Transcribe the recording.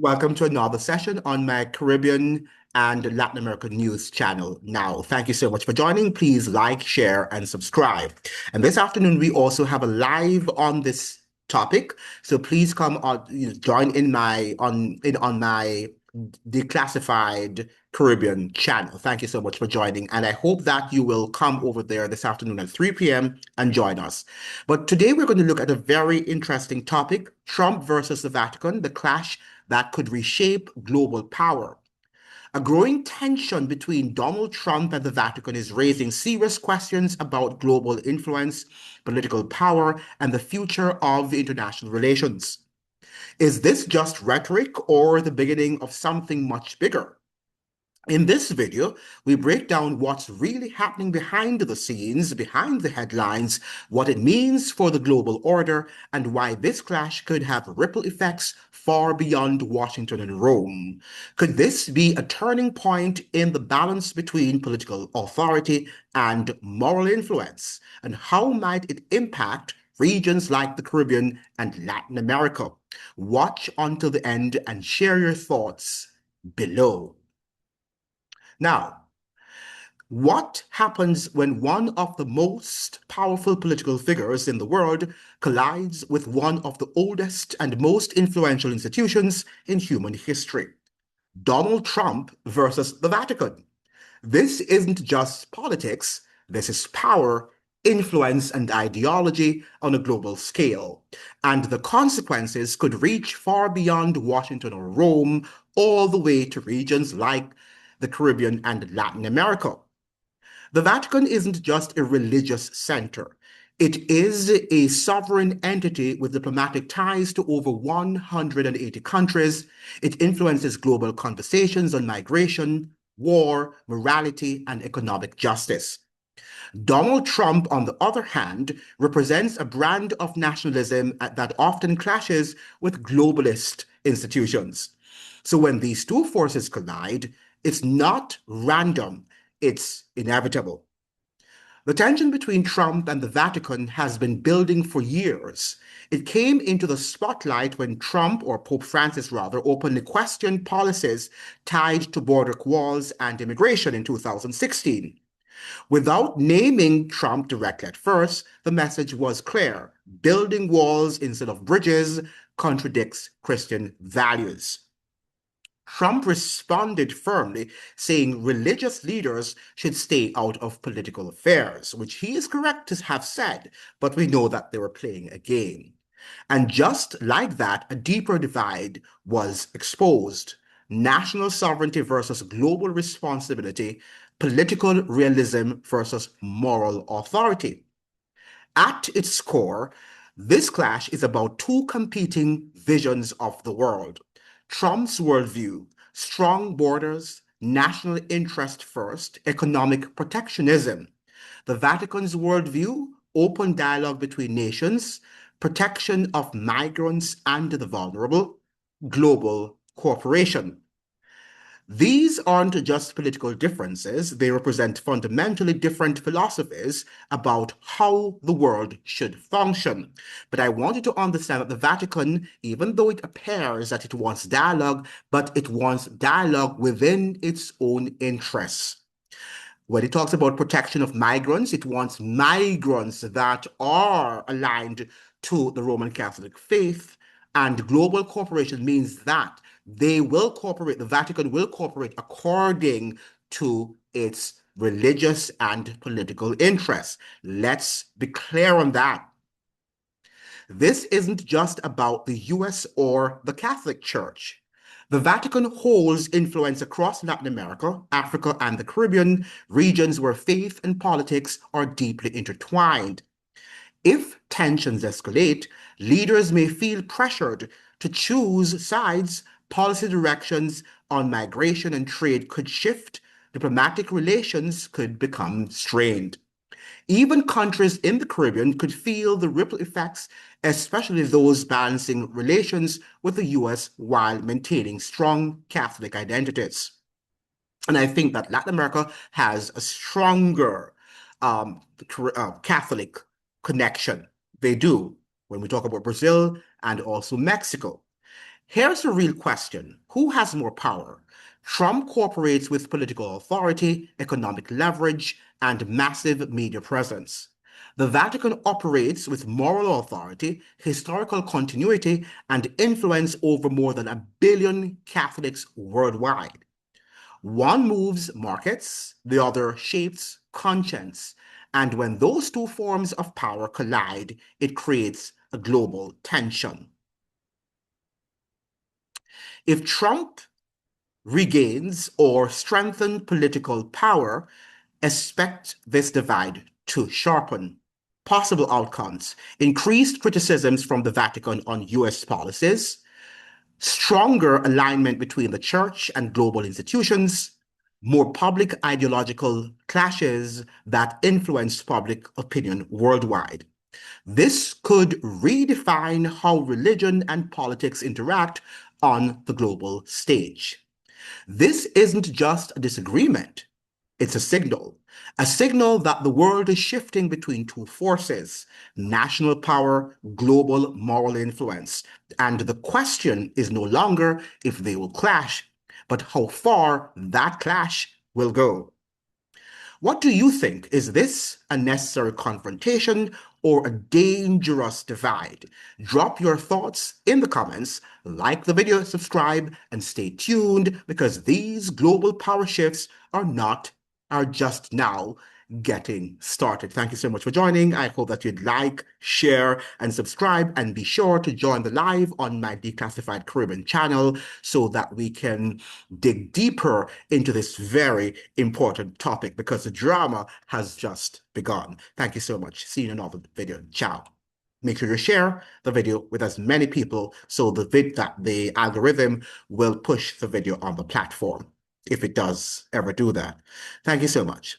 Welcome to another session on my Caribbean and Latin American news channel now. Thank you so much for joining. Please like, share, and subscribe. And this afternoon, we also have a live on this topic. So please come on, join in on my declassified Caribbean channel. Thank you so much for joining. And I hope that you will come over there this afternoon at 3 p.m. and join us. But today we're going to look at a very interesting topic, Trump versus the Vatican, the clash that could reshape global power. A growing tension between Donald Trump and the Vatican is raising serious questions about global influence, political power, and the future of international relations. Is this just rhetoric or the beginning of something much bigger? In this video, we break down what's really happening behind the scenes, behind the headlines, what it means for the global order, and why this clash could have ripple effects far beyond Washington and Rome. Could this be a turning point in the balance between political authority and moral influence? And how might it impact regions like the Caribbean and Latin America? Watch until the end and share your thoughts below. Now, what happens when one of the most powerful political figures in the world collides with one of the oldest and most influential institutions in human history? Donald Trump versus the Vatican. This isn't just politics, this is power, influence, and ideology on a global scale. And the consequences could reach far beyond Washington or Rome, all the way to regions like the Caribbean and Latin America. The Vatican isn't just a religious center. It is a sovereign entity with diplomatic ties to over 180 countries. It influences global conversations on migration, war, morality, and economic justice. Donald Trump, on the other hand, represents a brand of nationalism that often clashes with globalist institutions. So when these two forces collide, it's not random, it's inevitable. The tension between Trump and the Vatican has been building for years. It came into the spotlight when Trump, or Pope Francis rather, openly questioned policies tied to border walls and immigration in 2016. Without naming Trump directly at first, the message was clear. Building walls instead of bridges contradicts Christian values. Trump responded firmly, saying religious leaders should stay out of political affairs, which he is correct to have said, but we know that they were playing a game. And just like that, a deeper divide was exposed. National sovereignty versus global responsibility, political realism versus moral authority. At its core, this clash is about two competing visions of the world. Trump's worldview, strong borders, national interest first, economic protectionism. The Vatican's worldview, open dialogue between nations, protection of migrants and the vulnerable, global cooperation. These aren't just political differences, they represent fundamentally different philosophies about how the world should function. But I want you to understand that the Vatican, even though it appears that it wants dialogue, but it wants dialogue within its own interests. When it talks about protection of migrants, it wants migrants that are aligned to the Roman Catholic faith. And global cooperation means that they will cooperate, the Vatican will cooperate according to its religious and political interests. Let's be clear on that. This isn't just about the US or the Catholic Church. The Vatican holds influence across Latin America, Africa, and the Caribbean, regions where faith and politics are deeply intertwined. If tensions escalate, leaders may feel pressured to choose sides. Policy directions on migration and trade could shift. Diplomatic relations could become strained. Even countries in the Caribbean could feel the ripple effects, especially those balancing relations with the US while maintaining strong Catholic identities. And I think that Latin America has a stronger Catholic connection. They do when we talk about Brazil and also Mexico. Here's the real question. Who has more power? Trump cooperates with political authority, economic leverage, and massive media presence. The Vatican operates with moral authority, historical continuity, and influence over more than 1 billion Catholics worldwide. One moves markets, the other shapes conscience. And when those two forms of power collide, it creates a global tension. If Trump regains or strengthens political power, expect this divide to sharpen. Possible outcomes: increased criticisms from the Vatican on US policies, stronger alignment between the church and global institutions, more public ideological clashes that influence public opinion worldwide. This could redefine how religion and politics interact on the global stage. This isn't just a disagreement, it's a signal that the world is shifting between two forces: national power, global moral influence. And the question is no longer if they will clash, but how far that clash will go. What do you think? Is this a necessary confrontation or a dangerous divide? Drop your thoughts in the comments, like the video, subscribe, and stay tuned because these global power shifts are just now getting started. Thank you so much for joining. I hope that you'd like, share, and subscribe, and be sure to join the live on my Declassified Caribbean channel so that we can dig deeper into this very important topic because the drama has just begun. Thank you so much. See you in another video. Ciao. Make sure you share the video with as many people so that the algorithm will push the video on the platform, if it does ever do that. Thank you so much.